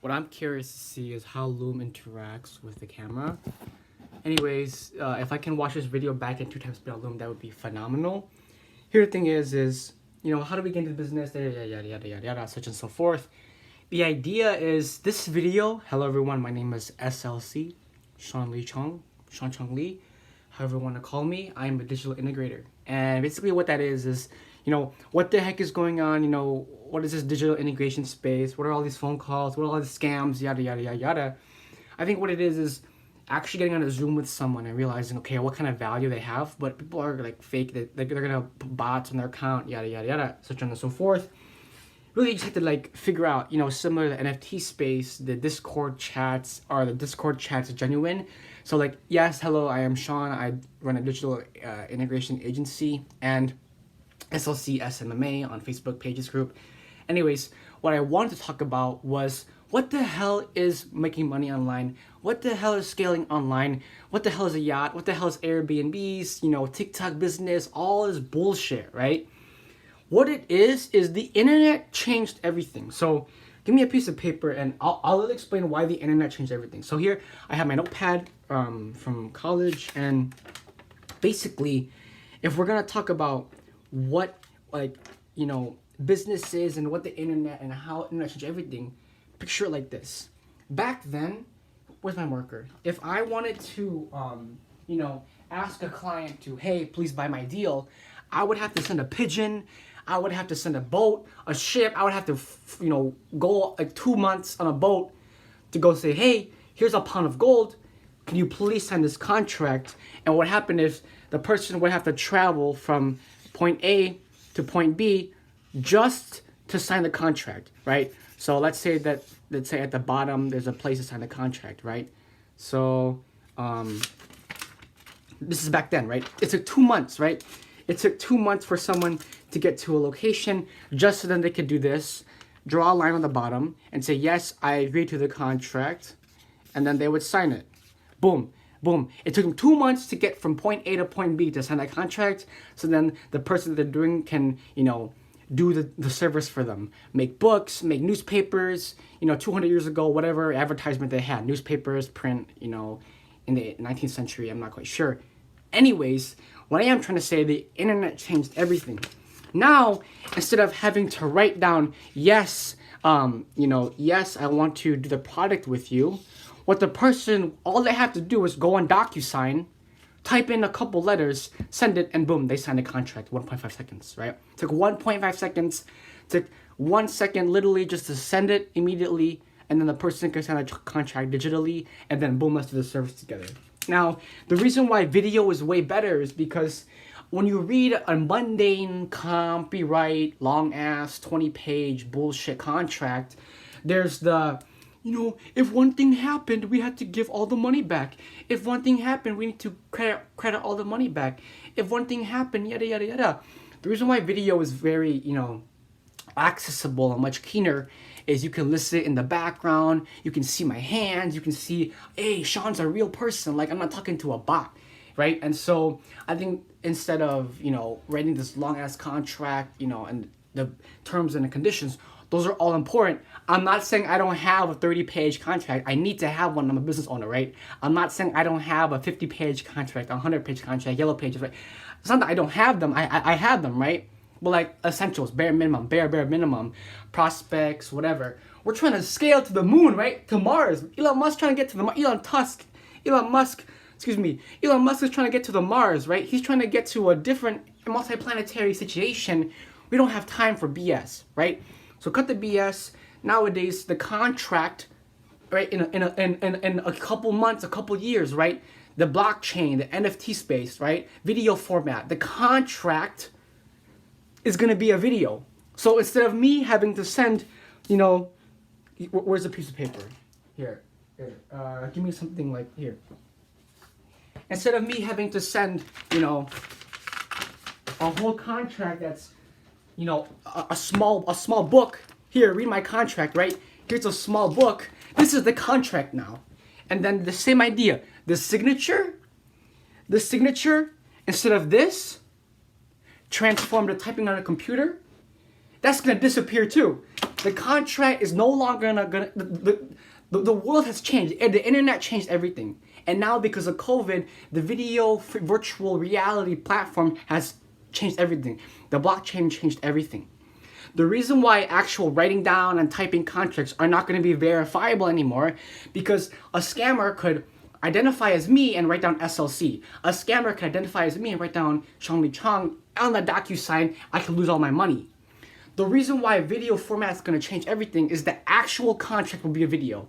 what I'm curious to see is how Loom interacts with the camera. Anyways, if I can watch this video back in 2 times speed on Loom, that would be phenomenal. Here the thing is how do we get into the business? Yada yada yada yada yada, such and so forth. The idea is this video. Hello everyone, my name is SLC, Sean Chong Lee, however you want to call me. I'm a digital integrator, and basically what that is what the heck is going on? What is this digital integration space? What are all these phone calls? What are all these scams? Yada yada yada yada. I think what it is actually getting on a Zoom with someone and realizing, okay, what kind of value they have, but people are like fake, they're gonna put bots on their account, yada yada yada, such on and so forth. Really, you just have to like figure out, similar to the NFT space, the Discord chats are genuine. So like, yes, hello, I am Sean. I run a digital integration agency and SLC SMMA on Facebook pages group. Anyways, what I wanted to talk about was what the hell is making money online? What the hell is scaling online? What the hell is a yacht? What the hell is Airbnbs? TikTok business, all this bullshit, right? What it is the internet changed everything. So give me a piece of paper and I'll explain why the internet changed everything. So here I have my notepad from college, and basically if we're gonna talk about what businesses and what the internet and how internet changed everything, picture it like this. Back then, where's my marker? If I wanted to ask a client to, hey, please buy my deal, I would have to send a pigeon, I would have to send a boat, a ship, I would have to go like 2 months on a boat to go say, hey, here's a pound of gold, can you please sign this contract? And what happened is the person would have to travel from point A to point B just to sign the contract, right? So let's say at the bottom there's a place to sign the contract, right? So this is back then, right? It took 2 months, right? It took 2 months for someone to get to a location just so then they could do this, draw a line on the bottom and say, yes, I agree to the contract, and then they would sign it. Boom. Boom. It took them 2 months to get from point A to point B to sign that contract. So then the person that they're doing can, do the service for them. Make books, make newspapers, 200 years ago, whatever advertisement they had. Newspapers, print, in the 19th century, I'm not quite sure. Anyways, what I am trying to say, the internet changed everything. Now, instead of having to write down, yes, yes, I want to do the product with you, all they have to do is go on DocuSign, type in a couple letters, send it, and boom, they sign a contract. 1.5 seconds, right? Took 1.5 seconds, took 1 second literally just to send it immediately, and then the person can sign a contract digitally, and then boom, let's do the service together. Now, the reason why video is way better is because when you read a mundane copyright, long-ass, 20-page bullshit contract, there's the if one thing happened, we had to give all the money back. If one thing happened, we need to credit all the money back. If one thing happened, yada, yada, yada. The reason why video is very, accessible and much keener is you can listen in the background. You can see my hands. You can see, hey, Sean's a real person. Like, I'm not talking to a bot, right? And so I think instead of, writing this long-ass contract, and the terms and the conditions, those are all important. I'm not saying I don't have a 30-page contract. I need to have one. I'm a business owner, right? I'm not saying I don't have a 50-page contract, a 100-page contract, yellow pages, right? It's not that I don't have them. I have them, right? But like essentials, bare minimum, prospects, whatever. We're trying to scale to the moon, right? To Mars. Elon Musk trying to get to the Mars. Elon Musk is trying to get to the Mars, right? He's trying to get to a different multiplanetary situation. We don't have time for BS, right? So cut the BS. Nowadays, the contract, right, in a couple months, a couple years, right? The blockchain, the NFT space, right? Video format. The contract is going to be a video. So instead of me having to send, where's the piece of paper? Here. Give me something like here. Instead of me having to send, a whole contract that's, a small book. Here, read my contract, right? Here's a small book. This is the contract now. And then the same idea. The signature, instead of this, transformed to typing on a computer, that's going to disappear too. The contract is no longer gonna the world has changed. The internet changed everything. And now because of COVID, the virtual reality platform has changed everything. The blockchain changed everything. The reason why actual writing down and typing contracts are not going to be verifiable anymore, because a scammer could identify as me and write down SLC. A scammer could identify as me and write down Chong Li Chong on the DocuSign. I could lose all my money. The reason why video format is going to change everything is the actual contract will be a video.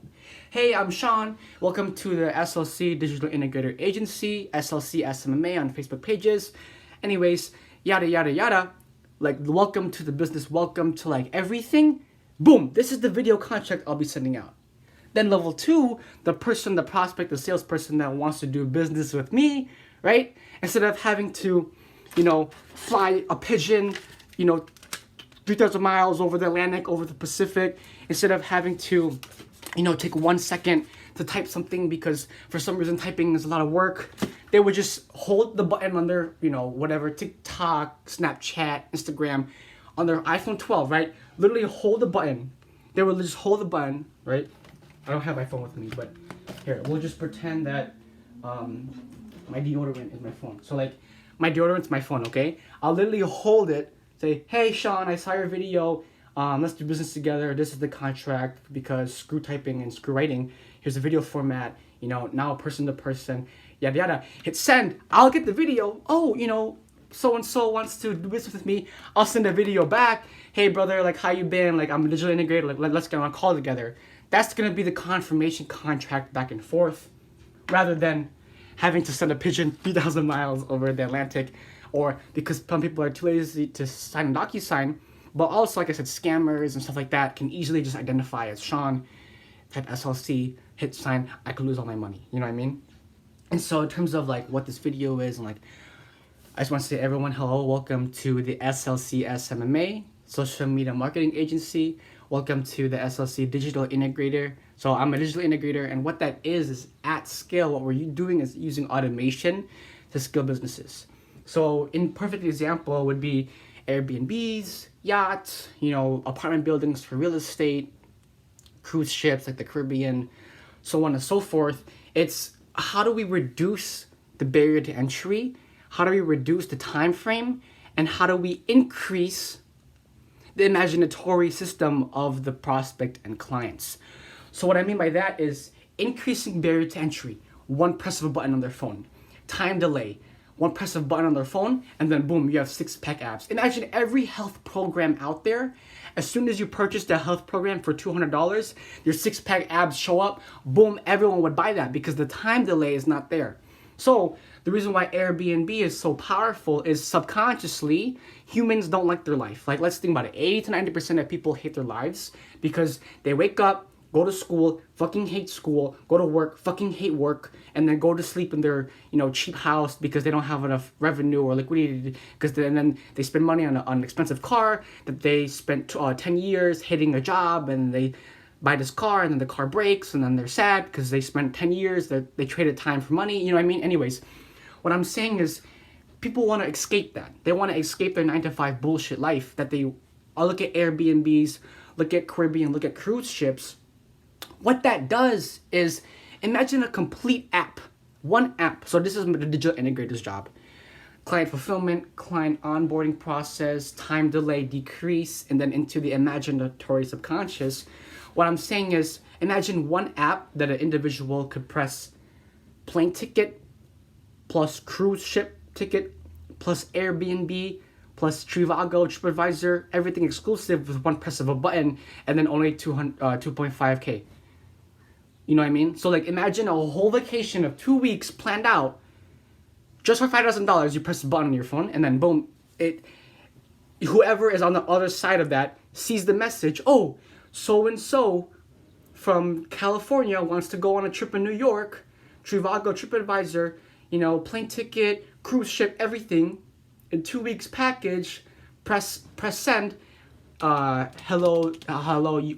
Hey, I'm Sean. Welcome to the SLC Digital Integrator Agency, SLC SMMA on Facebook pages. Anyways, yada, yada, yada. Like, welcome to the business, welcome to like everything. Boom, this is the video contract I'll be sending out. Then level 2, the person, the prospect, the salesperson that wants to do business with me, right? Instead of having to, fly a pigeon, 3,000 miles over the Atlantic, over the Pacific, instead of having to, take 1 second to type something because for some reason typing is a lot of work, they would just hold the button on their, whatever, TikTok, Snapchat, Instagram, on their iPhone 12, right? Literally hold the button. They would just hold the button, right? I don't have my phone with me, but here, we'll just pretend that my deodorant is my phone. So like, my deodorant's my phone, okay? I'll literally hold it, say, hey Sean, I saw your video, let's do business together, this is the contract, because screw typing and screw writing, here's the video format, now person to person, yada yada, hit send, I'll get the video, oh, so-and-so wants to do business with me, I'll send a video back, hey brother, like how you been, like I'm a digital integrator, like let's get on a call together. That's gonna be the confirmation contract back and forth, rather than having to send a pigeon 3,000 miles over the Atlantic, or because some people are too lazy to sign a DocuSign, but also, like I said, scammers and stuff like that can easily just identify as Sean, type SLC, hit sign, I could lose all my money, you know what I mean? And so in terms of like what this video is, and like, I just want to say everyone, hello, welcome to the SLC SMMA, Social Media Marketing Agency. Welcome to the SLC Digital Integrator. So I'm a digital integrator, and what that is at scale, what we're doing is using automation to scale businesses. So in perfect example would be Airbnbs, yachts, apartment buildings for real estate, cruise ships like the Caribbean, so on and so forth. It's how do we reduce the barrier to entry? How do we reduce the time frame? And how do we increase the imaginatory system of the prospect and clients? So what I mean by that is increasing barrier to entry. One press of a button on their phone. Time delay. One press of a button on their phone, and then boom, you have 6-pack abs. Imagine every health program out there. As soon as you purchase the health program for $200, your 6-pack abs show up. Boom, everyone would buy that because the time delay is not there. So the reason why Airbnb is so powerful is subconsciously humans don't like their life. Like, let's think about it. 80 to 90% of people hate their lives because they wake up, go to school, fucking hate school, go to work, fucking hate work, and then go to sleep in their, cheap house because they don't have enough revenue or liquidity, because then they spend money on an expensive car that they spent 10 years hating a job, and they buy this car, and then the car breaks, and then they're sad because they spent 10 years that they traded time for money, you know what I mean? Anyways, what I'm saying is people want to escape that. They want to escape their 9-to-5 bullshit life that they look at Airbnbs, look at Caribbean, look at cruise ships. What that does is imagine a complete app, one app. So this is the digital integrator's job. Client fulfillment, client onboarding process, time delay, decrease, and then into the imaginatory subconscious. What I'm saying is imagine one app that an individual could press plane ticket plus cruise ship ticket plus Airbnb plus Trivago, TripAdvisor, everything exclusive with one press of a button, and then only 2.5K. You know what I mean? So like imagine a whole vacation of 2 weeks planned out just for $5,000. You press a button on your phone, and then boom, whoever is on the other side of that sees the message. Oh, so and so from California wants to go on a trip in New York. Trivago, TripAdvisor, plane ticket, cruise ship, everything in 2 weeks package. Press send. Hello,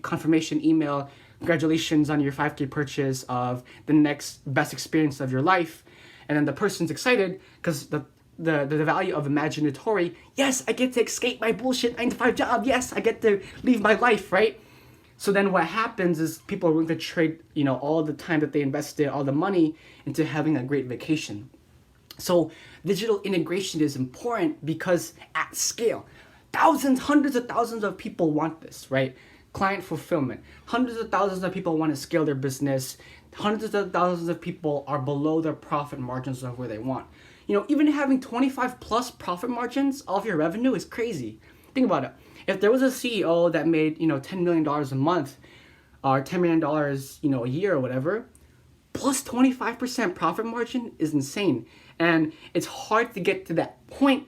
confirmation email. Congratulations on your 5K purchase of the next best experience of your life. And then the person's excited because the value of imaginatory. Yes, I get to escape my bullshit 9-to-5 job. Yes, I get to leave my life, right? So then what happens is people are willing to trade, all the time that they invested, all the money into having a great vacation. So digital integration is important because at scale, thousands, hundreds of thousands of people want this, right? Client fulfillment. Hundreds of thousands of people want to scale their business. Hundreds of thousands of people are below their profit margins of where they want. Even having 25 plus profit margins of your revenue is crazy. Think about it. If there was a CEO that made, $10 million a month or $10 million, a year or whatever, plus 25% profit margin is insane. And it's hard to get to that point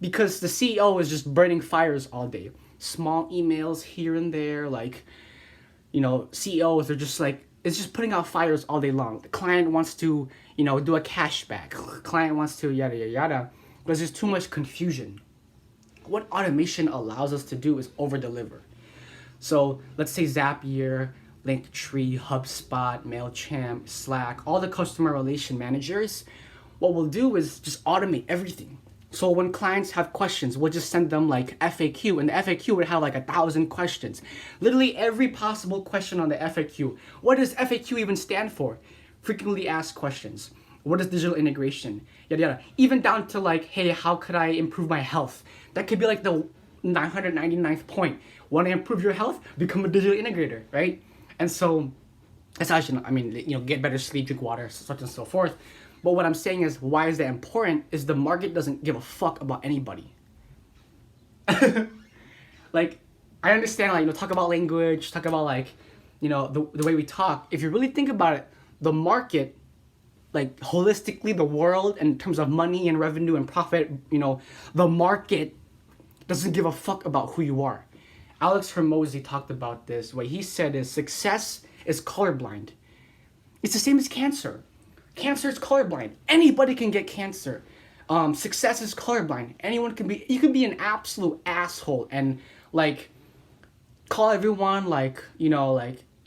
because the CEO is just burning fires all day. Small emails here and there, like, CEOs are just like, it's just putting out fires all day long. The client wants to, do a cashback. Client wants to yada, yada, yada. Because there's too much confusion. What automation allows us to do is over-deliver. So let's say Zapier, Linktree, HubSpot, MailChimp, Slack, all the customer relation managers, what we'll do is just automate everything. So when clients have questions, we'll just send them like FAQ, and the FAQ would have like 1,000 questions. Literally every possible question on the FAQ. What does FAQ even stand for? Frequently asked questions. What is digital integration? Yada yada. Even down to like, hey, how could I improve my health? That could be like the 999th point. Want to improve your health? Become a digital integrator, right? And so, get better sleep, drink water, such and so forth. But what I'm saying is, why is that important? Is the market doesn't give a fuck about anybody. Like, I understand, like, talk about language, talk about like, the way we talk. If you really think about it, the market, like holistically, the world, in terms of money and revenue and profit, the market doesn't give a fuck about who you are. Alex Hormozy talked about this. What he said is success is colorblind. It's the same as cancer. Cancer is colorblind. Anybody can get cancer. Success is colorblind. Anyone can be. You can be an absolute asshole and like call everyone like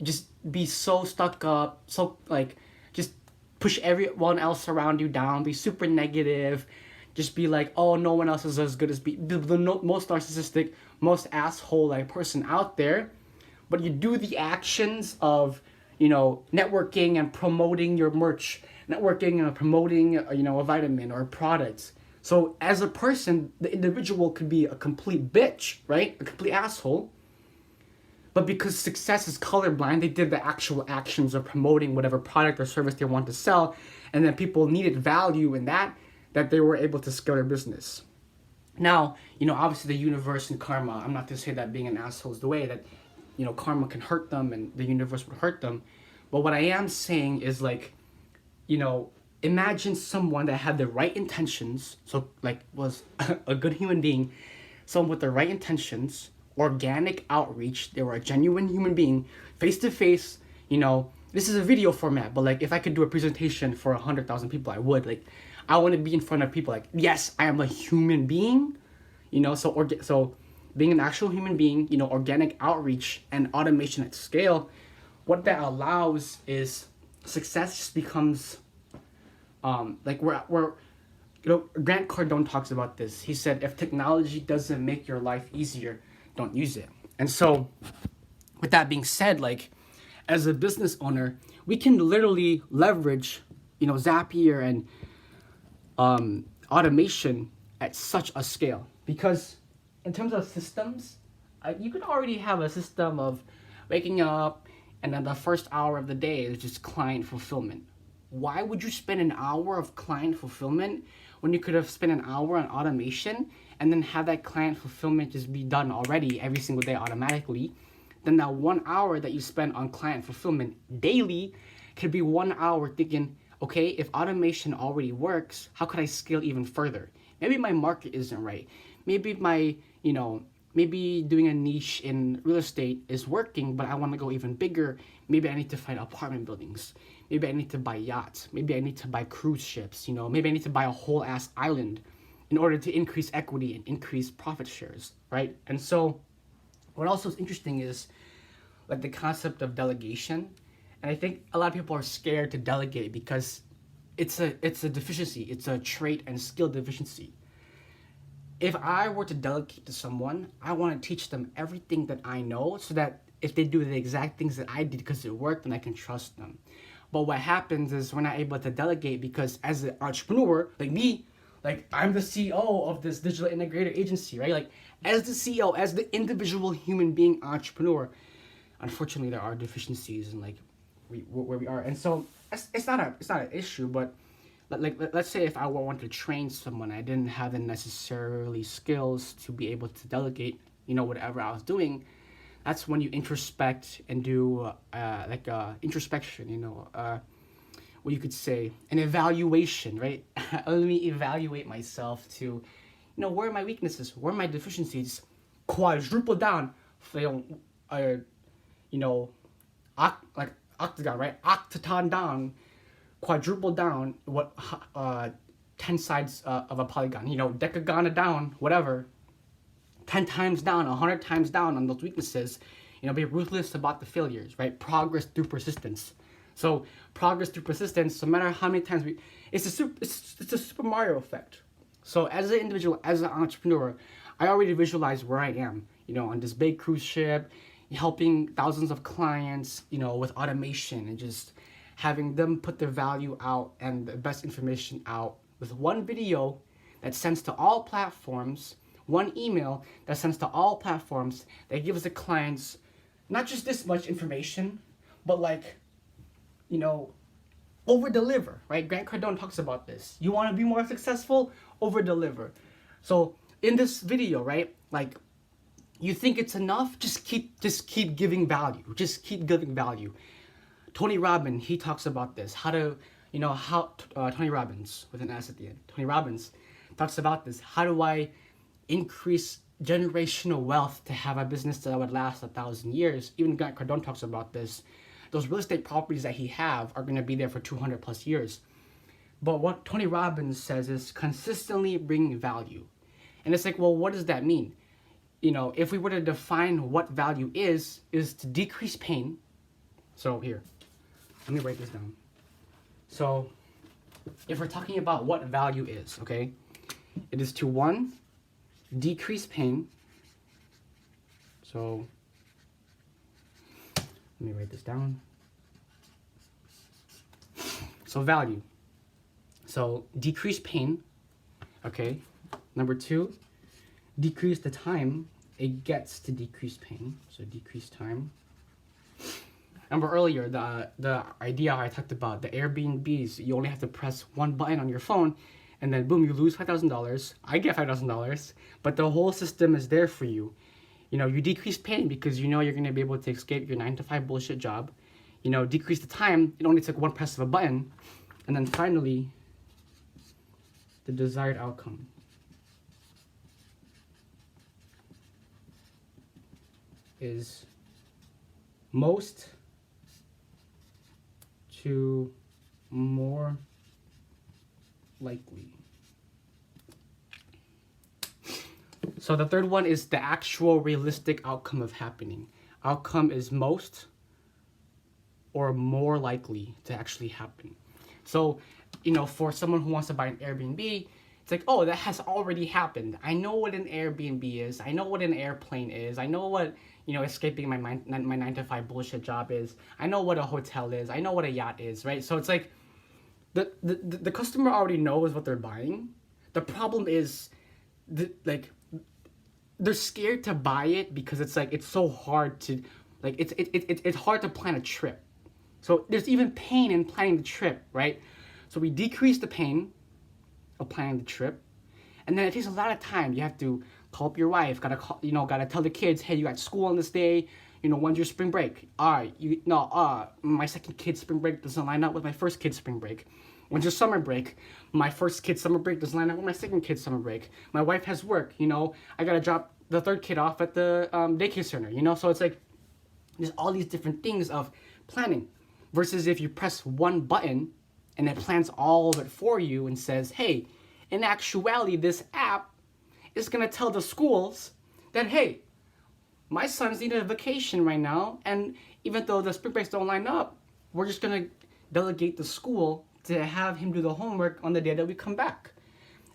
just be so stuck up, so like just push everyone else around you down. Be super negative. Just be like, oh, no one else is as good as the most narcissistic, most asshole like person out there. But you do the actions of networking and promoting your merch, networking and promoting a vitamin or a product. So as a person, the individual could be a complete bitch, right? A complete asshole. But because success is colorblind, they did the actual actions of promoting whatever product or service they want to sell, and then people needed value in that they were able to scale their business. Now, obviously the universe and karma, I'm not to say that being an asshole is the way that, karma can hurt them and the universe would hurt them. But what I am saying is like, imagine someone that had the right intentions, so like was a good human being, someone with the right intentions, organic outreach, they were a genuine human being, face to face, this is a video format, but like if I could do a presentation for 100,000 people, I would. Like, I want to be in front of people like, yes, I am a human being, so being an actual human being, organic outreach and automation at scale, what that allows is success just becomes, like we're Grant Cardone talks about this. He said, if technology doesn't make your life easier, don't use it. And so with that being said, like as a business owner, we can literally leverage, Zapier and automation at such a scale, because in terms of systems, you could already have a system of waking up and then the first hour of the day is just client fulfillment. Why would you spend an hour of client fulfillment when you could have spent an hour on automation and then have that client fulfillment just be done already every single day automatically? Then that 1 hour that you spend on client fulfillment daily could be 1 hour thinking, okay, if automation already works, how could I scale even further? Maybe my market isn't right. Maybe maybe doing a niche in real estate is working, but I want to go even bigger. Maybe I need to find apartment buildings. Maybe I need to buy yachts. Maybe I need to buy cruise ships. Maybe I need to buy a whole ass island in order to increase equity and increase profit shares, right? And so what also is interesting is like the concept of delegation. And I think a lot of people are scared to delegate because it's a deficiency. It's a trait and skill deficiency. if I were to delegate to someone, I want to teach them everything that I know so that if they do the exact things that I did because it worked, then I can trust them. But what happens is we're not able to delegate because as an entrepreneur, like me, like I'm the CEO of this digital integrator agency, right? Like as the CEO, as the individual human being entrepreneur, unfortunately there are deficiencies in like where we are, and so it's not an issue, but let's say if I want to train someone, I didn't have the necessarily skills to be able to delegate, whatever I was doing. That's when you introspect and do introspection, what you could say, an evaluation, right? Let me evaluate myself to, where are my weaknesses, where are my deficiencies, quadruple down, uh, you know, like octagon, right? Octaton down, quadruple down, 10 sides of a polygon, decagon down, whatever, 10 times down, 100 times down on those weaknesses, be ruthless about the failures, right? Progress through persistence. So progress through persistence, no matter how many times it's a Super Mario effect. So as an individual, as an entrepreneur, I already visualize where I am, on this big cruise ship, helping thousands of clients, with automation and just having them put their value out and the best information out with one video that sends to all platforms, one email that sends to all platforms that gives the clients not just this much information, but over deliver, right? Grant Cardone talks about this. You want to be more successful? Over deliver. So in this video, right, you think it's enough? Just keep giving value. Just keep giving value. Tony Robbins, he talks about this. Tony Robbins with an S at the end. Tony Robbins talks about this. How do I increase generational wealth to have a business that would last 1,000 years? Even Grant Cardone talks about this. Those real estate properties that he have are going to be there for 200 plus years. But what Tony Robbins says is consistently bring value. And it's like, well, what does that mean? If we were to define what value is to decrease pain. So here, let me write this down. So if we're talking about what value is, okay, it is to, one, decrease pain. So let me write this down. So value. So decrease pain, okay. Number two, decrease the time it gets to decrease pain. So decrease time. Remember earlier the idea I talked about, the Airbnbs, you only have to press one button on your phone and then boom, you lose $5,000. I get $5,000, but the whole system is there for you. You decrease pain because you're going to be able to escape your 9-to-5 bullshit job. Decrease the time, it only took one press of a button. And then finally, the desired outcome. Is most to more likely. So the third one is the actual realistic outcome of happening. Outcome is most or more likely to actually happen. So, for someone who wants to buy an Airbnb, it's like, oh, that has already happened. I know what an Airbnb is. I know what an airplane is. I know what, escaping my 9-to-5 bullshit job is. I know what a hotel is. I know what a yacht is, right? So it's like the customer already knows what they're buying. The problem is, they're scared to buy it because it's so hard to, it's hard to plan a trip. So there's even pain in planning the trip, right? So we decrease the pain of planning the trip, and then it takes a lot of time. You have to call up your wife, gotta tell the kids, hey, you got school on this day, when's your spring break? My second kid's spring break doesn't line up with my first kid's spring break. When's your summer break? My first kid's summer break doesn't line up with my second kid's summer break. My wife has work, I gotta drop the third kid off at the daycare center, so it's like there's all these different things of planning, versus if you press one button and it plans all of it for you and says, hey, in actuality, this app is going to tell the schools that, hey, my son's needing a vacation right now, and even though the spring breaks don't line up, we're just going to delegate the school to have him do the homework on the day that we come back.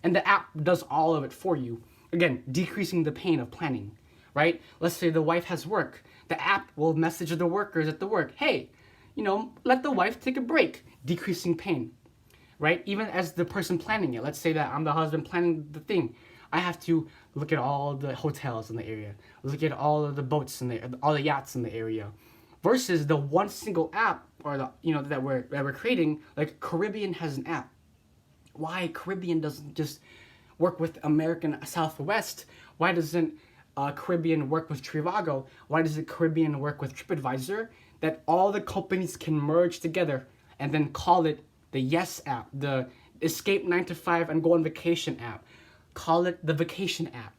And the app does all of it for you. Again, decreasing the pain of planning, right? Let's say the wife has work. The app will message the workers at the work, hey, let the wife take a break, decreasing pain, right? Even as the person planning it, let's say that I'm the husband planning the thing. I have to look at all the hotels in the area, look at all of the boats all the yachts in the area, versus the one single app or that we're creating. Like Caribbean has an app. Why Caribbean doesn't just work with American Southwest? Why doesn't Caribbean work with Trivago? Why does the Caribbean work with TripAdvisor? That all the companies can merge together and then call it the Yes app, the Escape 9 to 5 and Go on Vacation app. Call it the Vacation app.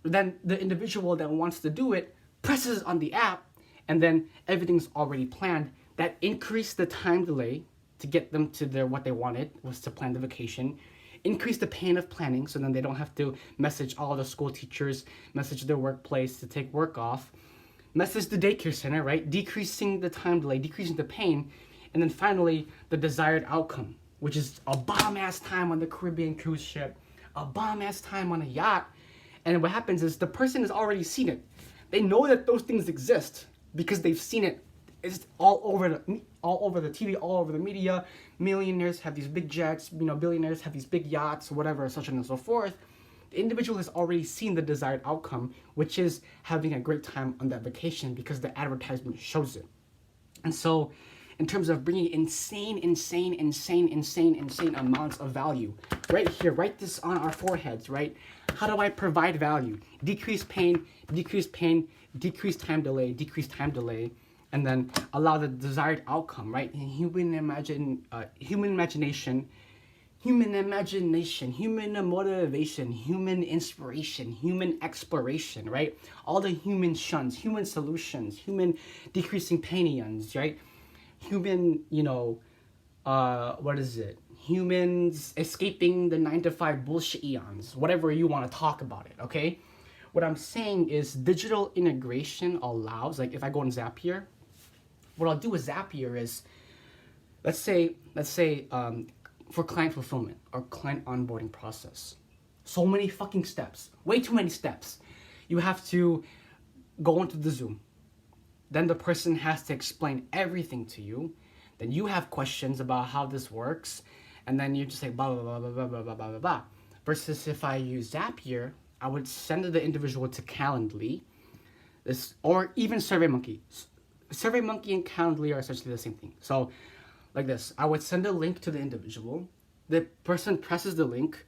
Then the individual that wants to do it presses on the app, and then everything's already planned. That increased the time delay to get them to what they wanted, was to plan the vacation. Increase the pain of planning, so then they don't have to message all the school teachers, message their workplace to take work off, message the daycare center, right? Decreasing the time delay, decreasing the pain, and then finally the desired outcome, which is a bomb-ass time on the Caribbean cruise ship, a bomb-ass time on a yacht. And what happens is the person has already seen it. They know that those things exist because they've seen it. It's all over the TV, all over the media. Millionaires have these big jets, billionaires have these big yachts, whatever, such on and so forth. The individual has already seen the desired outcome, which is having a great time on that vacation because the advertisement shows it. And so, in terms of bringing insane amounts of value, right here, write this on our foreheads, right? How do I provide value? Decrease pain, decrease time delay, and then allow the desired outcome, right? Human imagination, human motivation, human inspiration, human exploration, right? All the human shuns, human solutions, human decreasing painions, right? Human, humans escaping the 9 to 5 bullshit eons, whatever you want to talk about it, okay? What I'm saying is digital integration allows, like if I go on Zapier, what I'll do with Zapier is, let's say for client fulfillment or client onboarding process, so many fucking steps, way too many steps. You have to go into the Zoom. Then the person has to explain everything to you. Then you have questions about how this works. And then you just say blah, blah, blah, blah, blah, blah, blah, blah, blah. Versus if I use Zapier, I would send the individual to Calendly, or even SurveyMonkey. SurveyMonkey and Calendly are essentially the same thing. So like this, I would send a link to the individual. The person presses the link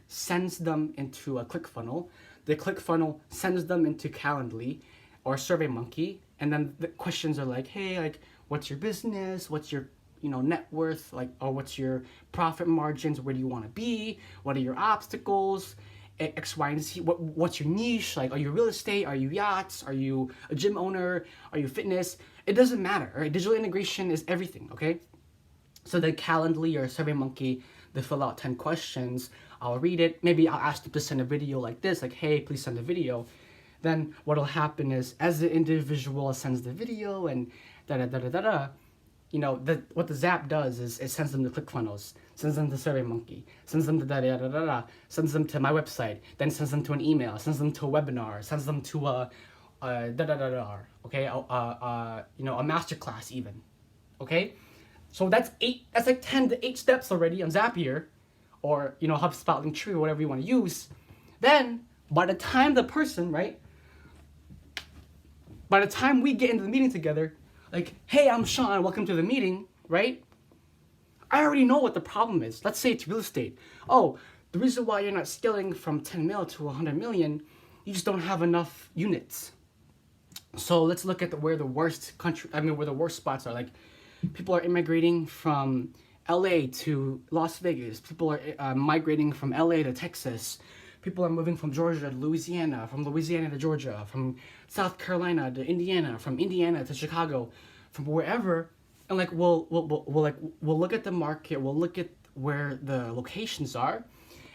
sends them into a ClickFunnels. The ClickFunnels sends them into Calendly or SurveyMonkey. And then the questions are like, hey, like, what's your business? What's your, net worth? Like, or what's your profit margins? Where do you want to be? What are your obstacles? X, Y, and Z. What's your niche? Like, are you real estate? Are you yachts? Are you a gym owner? Are you fitness? It doesn't matter, right? Digital integration is everything, okay? So the Calendly or SurveyMonkey, they fill out 10 questions. I'll read it. Maybe I'll ask them to send a video like this, like, hey, please send a video. Then what'll happen is, as the individual sends the video and what the Zap does is it sends them to ClickFunnels, sends them to SurveyMonkey, sends them to sends them to my website, then sends them to an email, sends them to a webinar, sends them to a okay, a masterclass even, okay. So that's 8. That's like 10 to 8 steps already on Zapier, or HubSpot, Linktree, or whatever you want to use. Then by the time the person, right? By the time we get into the meeting together, like, hey, I'm Sean, welcome to the meeting, right? I already know what the problem is. Let's say it's real estate. Oh, the reason why you're not scaling from 10 mil to 100 million, you just don't have enough units. So let's look at where the worst spots are. Like, people are immigrating from LA to Las Vegas. People are migrating from LA to Texas. People are moving from Georgia to Louisiana, from Louisiana to Georgia, from South Carolina to Indiana, from Indiana to Chicago, from wherever. And like we'll look at the market, we'll look at where the locations are,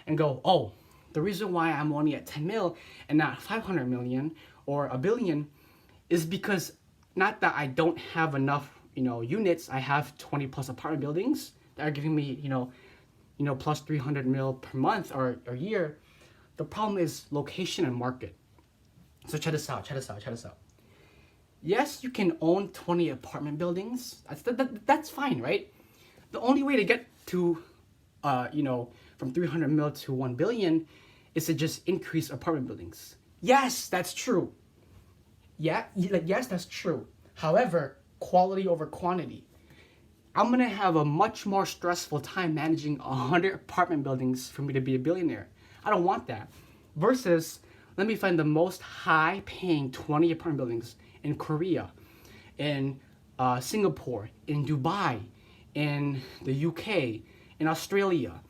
and go, oh, the reason why I'm only at 10 mil and not 500 million or a billion is because not that I don't have enough units. I have 20 plus apartment buildings that are giving me plus 300 mil per month or a year. The problem is location and market. So check this out, check this out, check this out. Yes, you can own 20 apartment buildings. That's fine, right? The only way to get to, from 300 mil to 1 billion is to just increase apartment buildings. Yes, that's true. Yeah, yes, that's true. However, quality over quantity. I'm gonna have a much more stressful time managing 100 apartment buildings for me to be a billionaire. I don't want that. Versus, let me find the most high paying 20 apartment buildings in Korea, in Singapore, in Dubai, in the UK, in Australia,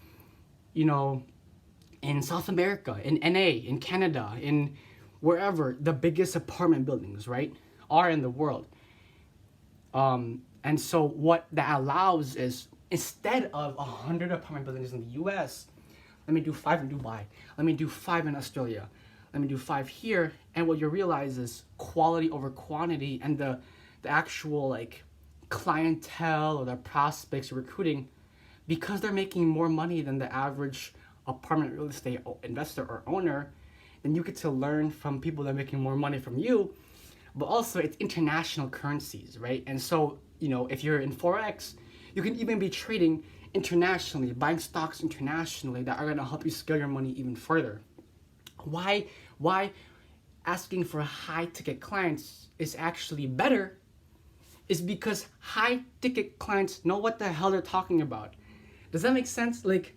in South America, in NA, in Canada, in wherever the biggest apartment buildings, right, are in the world. And so what that allows is, instead of 100 apartment buildings in the US, let me do 5 in Dubai, let me do 5 in Australia, let me do 5 here. And what you realize is quality over quantity, and the actual like clientele or the prospects you're recruiting, because they're making more money than the average apartment real estate investor or owner, then you get to learn from people that are making more money from you. But also it's international currencies, right? And so, if you're in Forex, you can even be trading internationally, buying stocks internationally that are gonna help you scale your money even further. Why asking for high ticket clients is actually better is because high ticket clients know what the hell they're talking about. Does that make sense? Like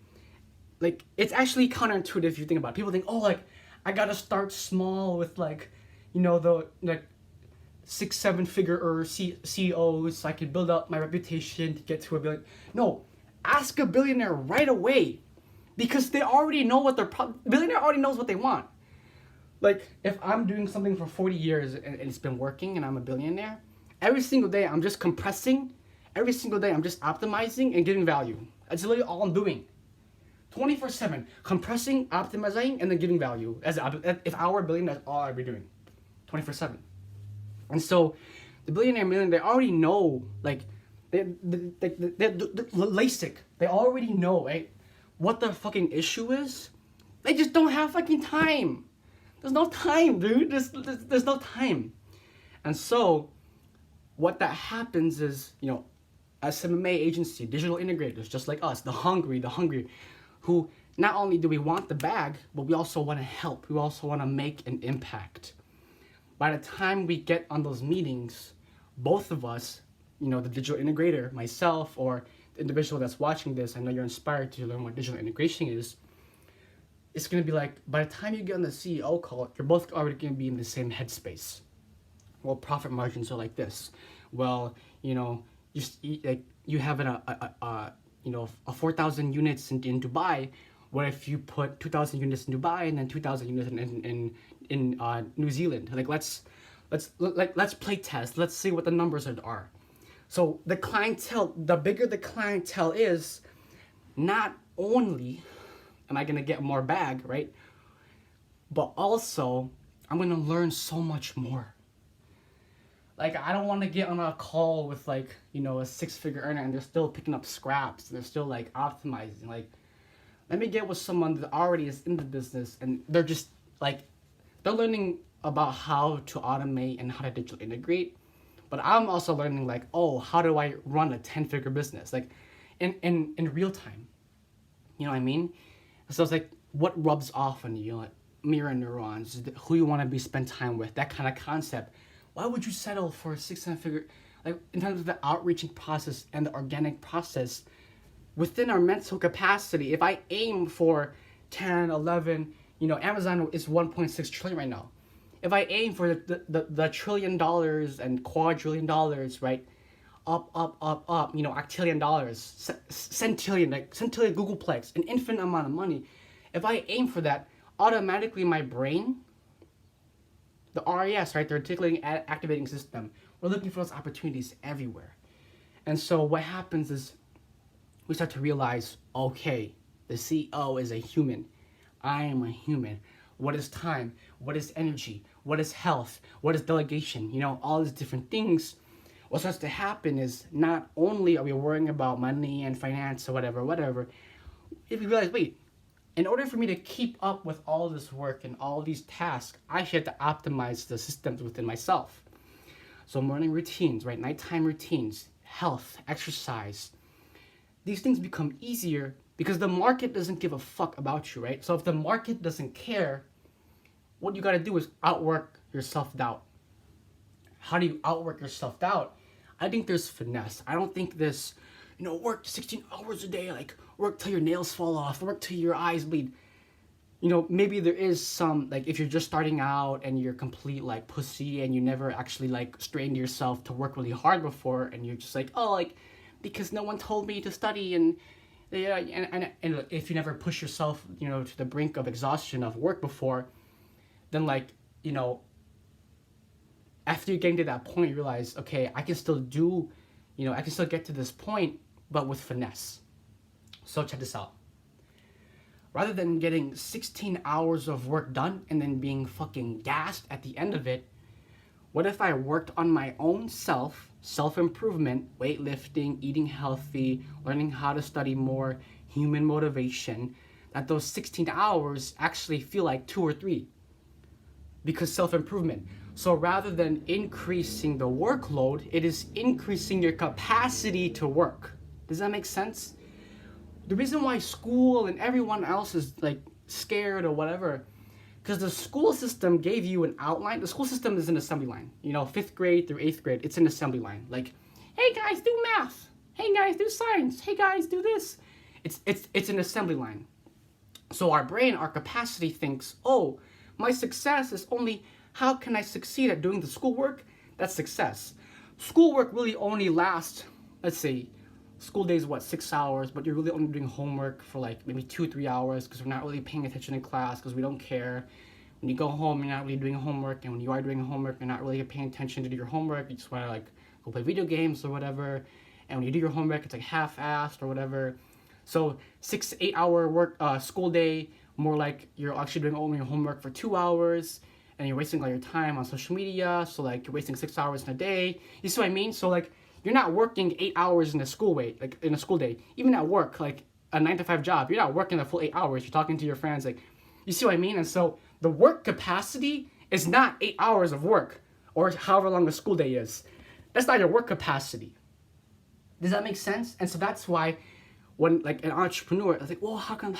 it's actually counterintuitive if you think about it. People think, oh, like I gotta start small with the 6-7 figure or CEOs so I can build up my reputation to get to a billion. No, ask a billionaire right away, because they already know what billionaire already knows what they want. Like if I'm doing something for 40 years and it's been working and I'm a billionaire, every single day I'm just compressing, every single day I'm just optimizing and giving value. That's literally all I'm doing. 24/7, compressing, optimizing, and then giving value. If I were a billionaire, that's all I'd be doing, 24/7. And so, the billionaire millionaire, they already know, like, they're LASIK. They already know, right, what the fucking issue is. They just don't have fucking time. There's no time, dude. There's no time. And so, what that happens is, SMA agency, digital integrators, just like us, the hungry, who not only do we want the bag, but we also want to help. We also want to make an impact. By the time we get on those meetings, both of us, the digital integrator, myself, or the individual that's watching this, I know you're inspired to learn what digital integration is. It's going to be like, by the time you get on the CEO call, you're both already going to be in the same headspace. Well, profit margins are like this. Well, you have a 4,000 units in Dubai. What if you put 2,000 units in Dubai and then 2,000 units in New Zealand? Like let's play test. Let's see what the numbers are. So the bigger the clientele is, not only am I gonna get more bag, right? But also I'm gonna learn so much more. Like, I don't want to get on a call with a 6-figure earner and they're still picking up scraps and they're still optimizing. Like, let me get with someone that already is in the business and they're just they're learning about how to automate and how to digital integrate. But I'm also learning how do I run a 10-figure business in real time? You know what I mean? So it's what rubs off on you, mirror neurons, who you want to spend time with, that kind of concept. Why would you settle for a 6-7 figure, in terms of the outreaching process and the organic process within our mental capacity? If I aim for 10, 11, Amazon is 1.6 trillion right now. If I aim for the $1 trillion and quadrillion dollars, right, up, octillion dollars, centillion, centillion Googleplex, an infinite amount of money. If I aim for that, automatically my brain, the RAS, right, the articulating activating system, we're looking for those opportunities everywhere. And so what happens is we start to realize, okay, the CEO is a human. I am a human. What is time? What is energy? What is health? What is delegation? All these different things. What starts to happen is not only are we worrying about money and finance or whatever, if we realize, wait, In order for me to keep up with all this work and all these tasks, I actually have to optimize the systems within myself. So morning routines, right? Nighttime routines, health, exercise. These things become easier because the market doesn't give a fuck about you, right? So if the market doesn't care, what you gotta do is outwork your self-doubt. How do you outwork your self-doubt? I think there's finesse. I don't think this, work 16 hours a day, like work till your nails fall off, work till your eyes bleed. Maybe there is some, like, if you're just starting out and you're complete like pussy and you never actually like strained yourself to work really hard before, and you're just like, oh, like, because no one told me to study, and yeah, and if you never push yourself, to the brink of exhaustion of work before, then like, after you get to that point, you realize, okay, I can still do, I can still get to this point, but with finesse. So check this out. Rather than getting 16 hours of work done and then being fucking gassed at the end of it, what if I worked on my own self-improvement, weightlifting, eating healthy, learning how to study more, human motivation, that those 16 hours actually feel like 2 or 3? Because self-improvement. So rather than increasing the workload, it is increasing your capacity to work. Does that make sense? The reason why school and everyone else is like scared or whatever, because the school system gave you an outline. The school system is an assembly line. 5th grade through 8th grade, it's an assembly line. Like, hey guys, do math. Hey guys, do science. Hey guys, do this. It's an assembly line. So our brain, our capacity thinks, oh, my success is only how can I succeed at doing the schoolwork? That's success. Schoolwork really only lasts, let's say, school day is 6 hours, but you're really only doing homework for like maybe 2-3 hours because we're not really paying attention in class because we don't care. When you go home, you're not really doing homework, and when you are doing homework, you're not really paying attention to do your homework. You just want to like go play video games or whatever. And when you do your homework, it's like half-assed or whatever. So 6 to 8 hour work school day, more like you're actually doing only your homework for 2 hours, and you're wasting all your time on social media. So like you're wasting 6 hours in a day. You see what I mean? So like, you're not working 8 hours in a school day. Even at work, like a 9-to-5 job, you're not working the full 8 hours. You're talking to your friends, like, you see what I mean? And so the work capacity is not 8 hours of work or however long the school day is. That's not your work capacity. Does that make sense? And so that's why when like an entrepreneur is like, well, how can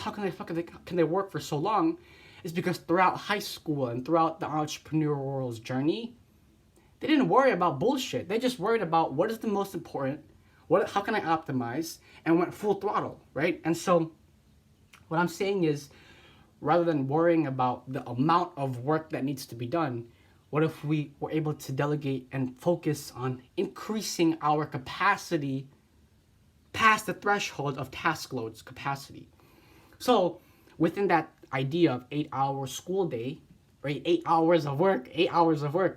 they work for so long? It's because throughout high school and throughout the entrepreneurial journey, they didn't worry about bullshit. They just worried about what is the most important, how can I optimize, and went full throttle, right? And so what I'm saying is, rather than worrying about the amount of work that needs to be done, what if we were able to delegate and focus on increasing our capacity past the threshold of task loads capacity? So within that idea of 8-hour school day, right? 8 hours of work,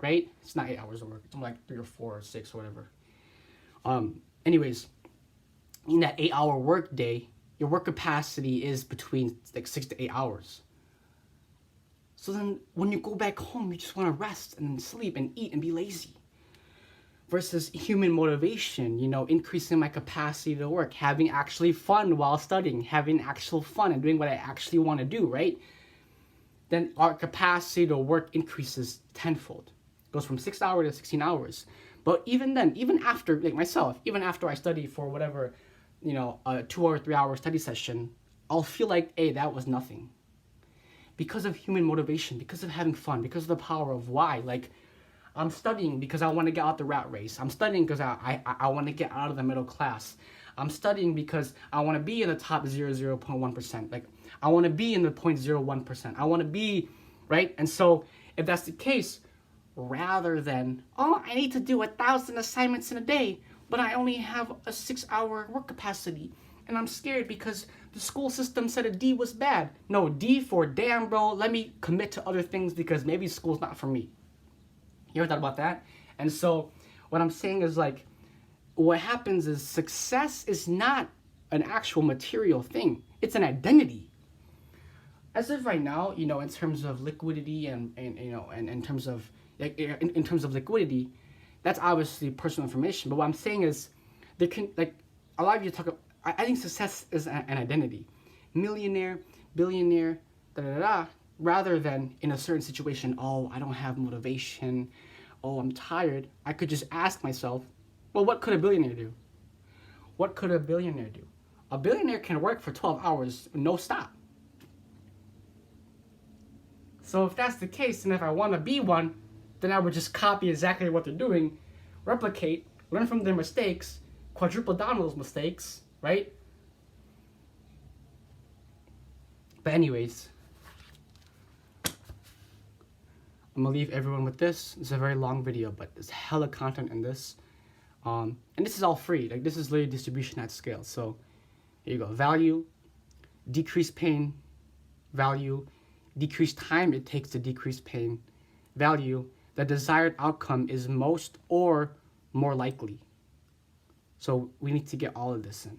right? It's not 8 hours of work. It's like 3 or 4 or 6 or whatever. Anyways, in that 8-hour work day, your work capacity is between like 6 to 8 hours. So then when you go back home, you just want to rest and sleep and eat and be lazy. Versus human motivation, increasing my capacity to work, having actually fun while studying, having actual fun and doing what I actually want to do, right? Then our capacity to work increases tenfold. It goes from 6 hours to 16 hours. But even then, even after, like myself, even after I study for whatever, a 2 or 3 hour study session, I'll feel like, hey, that was nothing. Because of human motivation, because of having fun, because of the power of why. Like, I'm studying because I want to get out the rat race. I'm studying because I want to get out of the middle class. I'm studying because I want to be in the top 0.1%. Like, I want to be in the 0.01%. I want to be, right? And so if that's the case, rather than, oh, I need to do 1,000 assignments in a day, but I only have a 6-hour work capacity, and I'm scared because the school system said a D was bad. No, D for damn, bro, let me commit to other things because maybe school's not for me. You ever thought about that? And so what I'm saying is, like, what happens is success is not an actual material thing. It's an identity. As of right now, in terms of liquidity and in terms of like in terms of liquidity, that's obviously personal information. But what I'm saying is, there can, like, a lot of you talk. I think success is an identity. Millionaire, billionaire, da da da, rather than in a certain situation, oh, I don't have motivation, oh, I'm tired. I could just ask myself, well, what could a billionaire do? What could a billionaire do? A billionaire can work for 12 hours, no stop. So if that's the case, and if I want to be one, then I would just copy exactly what they're doing, replicate, learn from their mistakes, quadruple down those mistakes, right? But anyways, I'm gonna leave everyone with this. It's a very long video, but there's hella content in this. And this is all free. Like, this is literally distribution at scale. So here you go. Value, decrease pain, value, decrease time it takes to decrease pain, value, the desired outcome is most or more likely. So we need to get all of this in.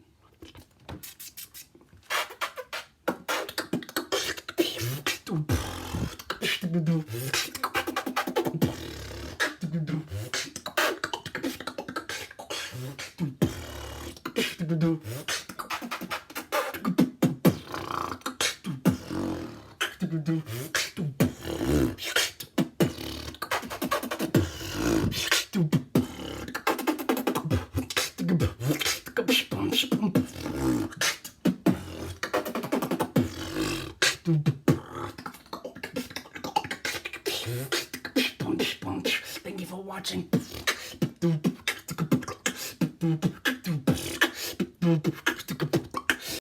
Thank you for watching.